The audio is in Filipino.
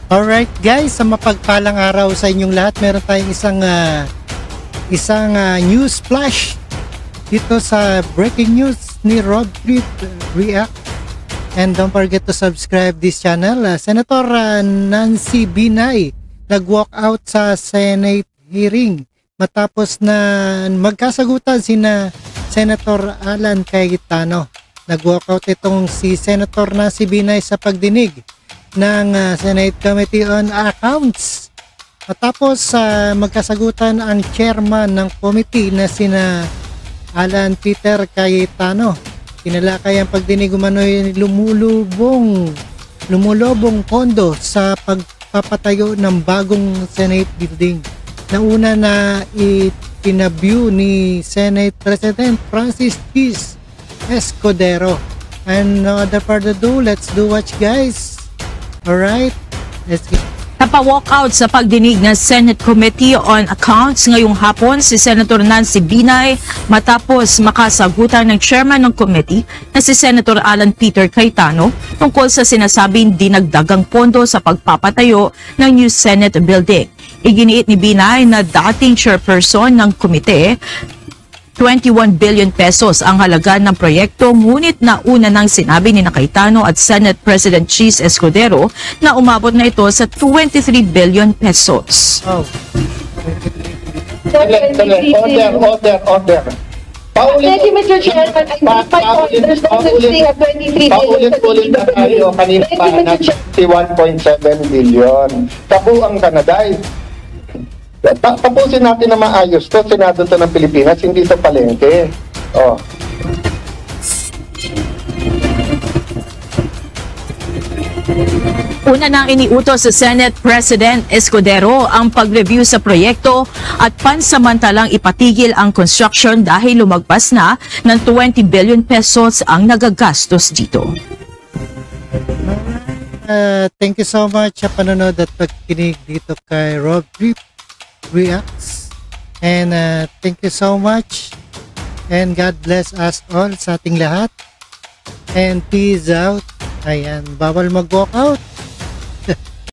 Alright guys, sa mapagpalang araw sa inyong lahat, meron tayong isang news flash dito sa breaking news ni Rob Trip React. And don't forget to subscribe this channel. Senator Nancy Binay nag-walk out sa Senate hearing matapos na magkasagutan sina Senator Alan Cayetano. Nag-walk out itong si Senator Nancy Binay sa pagdinig ng Senate Committee on Accounts. Matapos magkasagutan ang chairman ng committee na sina Alan Peter Cayetano. Tinalakay ang pagdinig umano'y lumulubong pondo sa pagpapatayo ng bagong Senate building. Nauna na itinabiu ni Senate President Francis G. Escudero. And no other further ado, let's do watch guys. Alright, let's get. Napa-walkout sa pagdinig ng Senate Committee on Accounts ngayong hapon si Senator Nancy Binay matapos makasagutan ng chairman ng committee na si Senator Alan Peter Cayetano tungkol sa sinasabing dinagdagang pondo sa pagpapatayo ng new Senate building. Iginiit ni Binay na dating chairperson ng komite 21 billion pesos ang halaga ng proyekto, ngunit nauna nang sinabi ni Cayetano at Senate President Cheese Escudero na umabot na ito sa 23 billion pesos. Oh. Order. Thank you, Mr. Chairman. I notify orders consisting of 23 billion. Paulit-ulit na tayo kanina pa na 61.7 billion. Tabuang Kanaday. Tapusin natin na maayos to. Senado to ng Pilipinas, hindi to palengke. Oh. Una nang iniutos sa Senate President Escudero ang pag-review sa proyekto at pansamantalang ipatigil ang construction dahil lumagpas na ng 20 billion pesos ang nagagastos dito. Thank you so much sa panonood at pagkinig dito kay Rob Trip Reacts. And thank you so much. And God bless us all sa ating lahat. And peace out. Ayan, bawal mag-walk out.